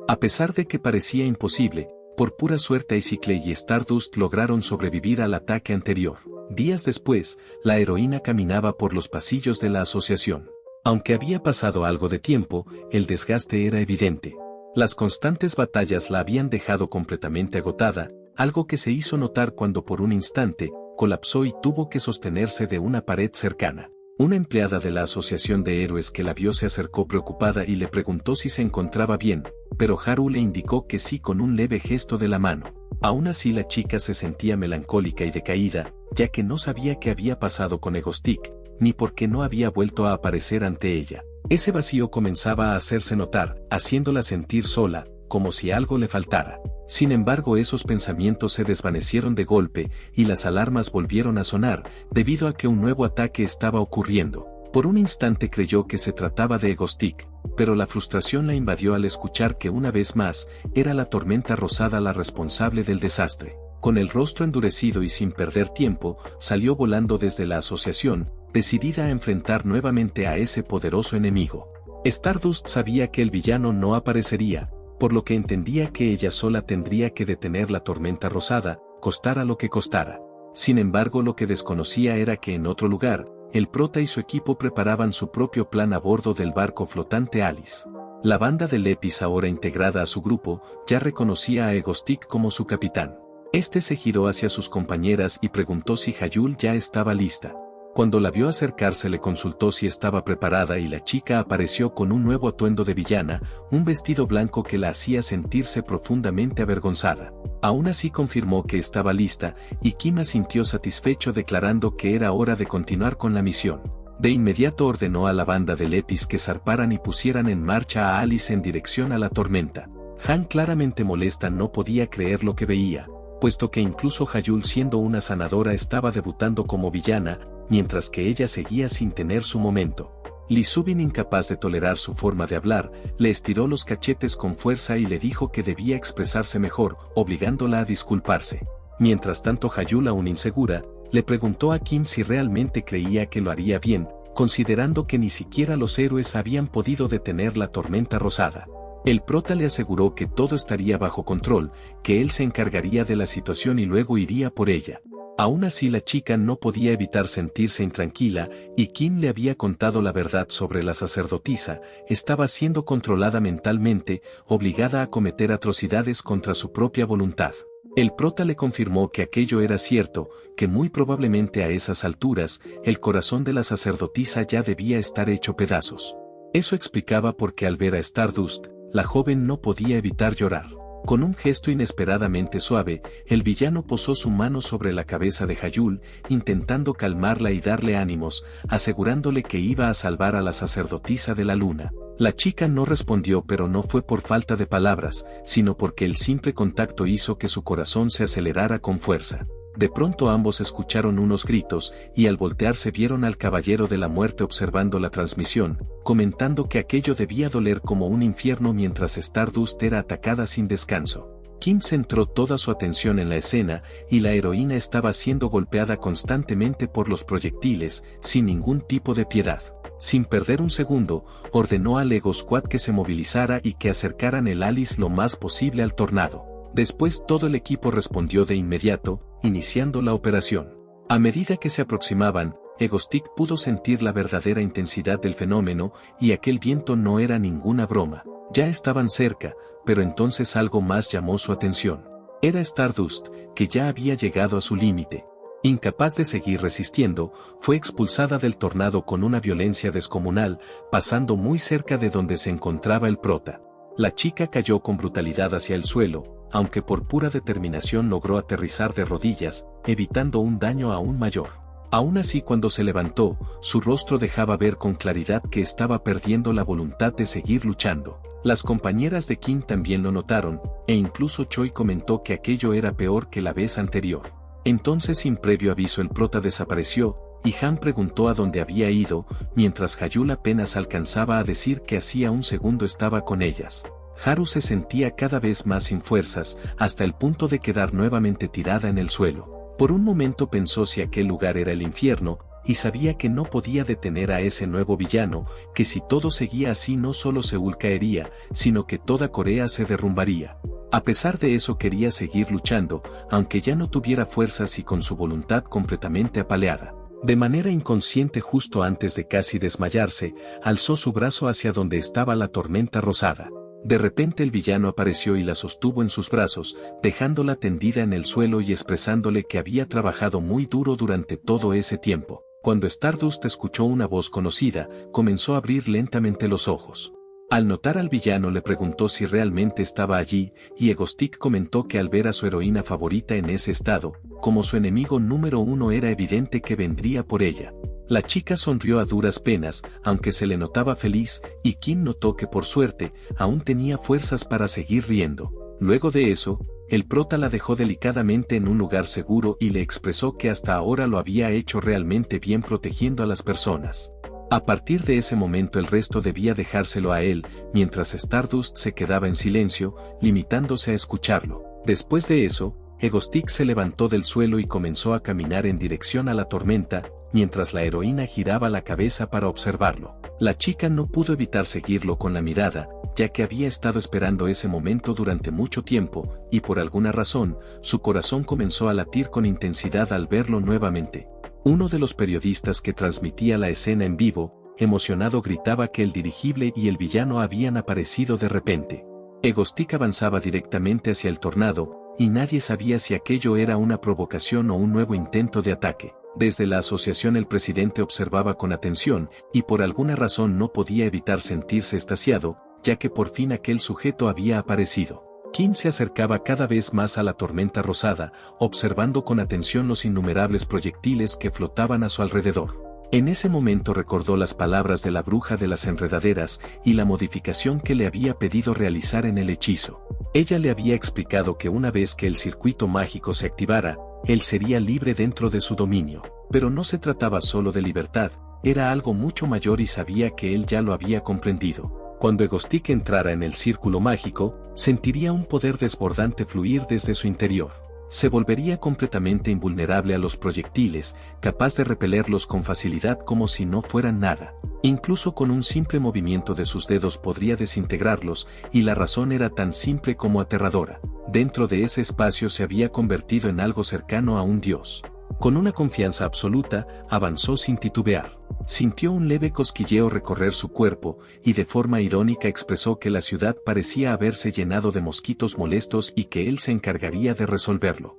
A pesar de que parecía imposible, por pura suerte Icicle y Stardust lograron sobrevivir al ataque anterior. Días después, la heroína caminaba por los pasillos de la asociación. Aunque había pasado algo de tiempo, el desgaste era evidente. Las constantes batallas la habían dejado completamente agotada, algo que se hizo notar cuando por un instante, colapsó y tuvo que sostenerse de una pared cercana. Una empleada de la Asociación de Héroes que la vio se acercó preocupada y le preguntó si se encontraba bien, pero Haru le indicó que sí con un leve gesto de la mano. Aún así la chica se sentía melancólica y decaída, ya que no sabía qué había pasado con Egostick, ni por qué no había vuelto a aparecer ante ella. Ese vacío comenzaba a hacerse notar, haciéndola sentir sola, como si algo le faltara. Sin embargo, esos pensamientos se desvanecieron de golpe, y las alarmas volvieron a sonar, debido a que un nuevo ataque estaba ocurriendo. Por un instante creyó que se trataba de Egostick, pero la frustración la invadió al escuchar que una vez más, era la tormenta rosada la responsable del desastre. Con el rostro endurecido y sin perder tiempo, salió volando desde la asociación, decidida a enfrentar nuevamente a ese poderoso enemigo. Stardust sabía que el villano no aparecería, por lo que entendía que ella sola tendría que detener la tormenta rosada, costara lo que costara. Sin embargo, lo que desconocía era que en otro lugar, el prota y su equipo preparaban su propio plan a bordo del barco flotante Alice. La banda de Lepis, ahora integrada a su grupo, ya reconocía a Egostick como su capitán. Este se giró hacia sus compañeras y preguntó si Hayul ya estaba lista. Cuando la vio acercarse le consultó si estaba preparada y la chica apareció con un nuevo atuendo de villana, un vestido blanco que la hacía sentirse profundamente avergonzada. Aún así confirmó que estaba lista, y Kim asintió satisfecho declarando que era hora de continuar con la misión. De inmediato ordenó a la banda de Lepis que zarparan y pusieran en marcha a Alice en dirección a la tormenta. Han, claramente molesta, no podía creer lo que veía, puesto que incluso Hayul, siendo una sanadora, estaba debutando como villana, mientras que ella seguía sin tener su momento. Li Subin, incapaz de tolerar su forma de hablar, le estiró los cachetes con fuerza y le dijo que debía expresarse mejor, obligándola a disculparse. Mientras tanto, Hayul, aún insegura, le preguntó a Kim si realmente creía que lo haría bien, considerando que ni siquiera los héroes habían podido detener la tormenta rosada. El prota le aseguró que todo estaría bajo control, que él se encargaría de la situación y luego iría por ella. Aún así la chica no podía evitar sentirse intranquila, y Kim le había contado la verdad sobre la sacerdotisa, estaba siendo controlada mentalmente, obligada a cometer atrocidades contra su propia voluntad. El prota le confirmó que aquello era cierto, que muy probablemente a esas alturas, el corazón de la sacerdotisa ya debía estar hecho pedazos. Eso explicaba por qué al ver a Stardust, la joven no podía evitar llorar. Con un gesto inesperadamente suave, el villano posó su mano sobre la cabeza de Hayul, intentando calmarla y darle ánimos, asegurándole que iba a salvar a la sacerdotisa de la luna. La chica no respondió, pero no fue por falta de palabras, sino porque el simple contacto hizo que su corazón se acelerara con fuerza. De pronto ambos escucharon unos gritos, y al voltearse vieron al Caballero de la Muerte observando la transmisión, comentando que aquello debía doler como un infierno mientras Stardust era atacada sin descanso. Kim centró toda su atención en la escena, y la heroína estaba siendo golpeada constantemente por los proyectiles, sin ningún tipo de piedad. Sin perder un segundo, ordenó al Ego Squad que se movilizara y que acercaran el Alice lo más posible al tornado. Después todo el equipo respondió de inmediato, iniciando la operación. A medida que se aproximaban, Egostick pudo sentir la verdadera intensidad del fenómeno, y aquel viento no era ninguna broma. Ya estaban cerca, pero entonces algo más llamó su atención. Era Stardust, que ya había llegado a su límite. Incapaz de seguir resistiendo, fue expulsada del tornado con una violencia descomunal, pasando muy cerca de donde se encontraba el prota. La chica cayó con brutalidad hacia el suelo, aunque por pura determinación logró aterrizar de rodillas, evitando un daño aún mayor. Aún así, cuando se levantó, su rostro dejaba ver con claridad que estaba perdiendo la voluntad de seguir luchando. Las compañeras de Kim también lo notaron, e incluso Choi comentó que aquello era peor que la vez anterior. Entonces, sin previo aviso, el prota desapareció, y Han preguntó a dónde había ido, mientras Hayul apenas alcanzaba a decir que hacía un segundo estaba con ellas. Haru se sentía cada vez más sin fuerzas, hasta el punto de quedar nuevamente tirada en el suelo. Por un momento pensó si aquel lugar era el infierno, y sabía que no podía detener a ese nuevo villano, que si todo seguía así no solo Seúl caería, sino que toda Corea se derrumbaría. A pesar de eso quería seguir luchando, aunque ya no tuviera fuerzas y con su voluntad completamente apaleada. De manera inconsciente justo antes de casi desmayarse, alzó su brazo hacia donde estaba la tormenta rosada. De repente el villano apareció y la sostuvo en sus brazos, dejándola tendida en el suelo y expresándole que había trabajado muy duro durante todo ese tiempo. Cuando Stardust escuchó una voz conocida, comenzó a abrir lentamente los ojos. Al notar al villano le preguntó si realmente estaba allí, y Egostick comentó que al ver a su heroína favorita en ese estado, como su enemigo número uno era evidente que vendría por ella. La chica sonrió a duras penas, aunque se le notaba feliz, y Kim notó que por suerte, aún tenía fuerzas para seguir riendo. Luego de eso, el prota la dejó delicadamente en un lugar seguro y le expresó que hasta ahora lo había hecho realmente bien protegiendo a las personas. A partir de ese momento el resto debía dejárselo a él, mientras Stardust se quedaba en silencio, limitándose a escucharlo. Después de eso, Egostick se levantó del suelo y comenzó a caminar en dirección a la tormenta, mientras la heroína giraba la cabeza para observarlo. La chica no pudo evitar seguirlo con la mirada, ya que había estado esperando ese momento durante mucho tiempo, y por alguna razón, su corazón comenzó a latir con intensidad al verlo nuevamente. Uno de los periodistas que transmitía la escena en vivo, emocionado gritaba que el dirigible y el villano habían aparecido de repente. Egostick avanzaba directamente hacia el tornado, y nadie sabía si aquello era una provocación o un nuevo intento de ataque. Desde la asociación el presidente observaba con atención, y por alguna razón no podía evitar sentirse extasiado, ya que por fin aquel sujeto había aparecido. Kim se acercaba cada vez más a la tormenta rosada, observando con atención los innumerables proyectiles que flotaban a su alrededor. En ese momento recordó las palabras de la bruja de las enredaderas y la modificación que le había pedido realizar en el hechizo. Ella le había explicado que una vez que el circuito mágico se activara, él sería libre dentro de su dominio. Pero no se trataba solo de libertad, era algo mucho mayor y sabía que él ya lo había comprendido. Cuando Egostick entrara en el círculo mágico, sentiría un poder desbordante fluir desde su interior. Se volvería completamente invulnerable a los proyectiles, capaz de repelerlos con facilidad como si no fueran nada. Incluso con un simple movimiento de sus dedos podría desintegrarlos, y la razón era tan simple como aterradora. Dentro de ese espacio se había convertido en algo cercano a un dios. Con una confianza absoluta, avanzó sin titubear. Sintió un leve cosquilleo recorrer su cuerpo, y de forma irónica expresó que la ciudad parecía haberse llenado de mosquitos molestos y que él se encargaría de resolverlo.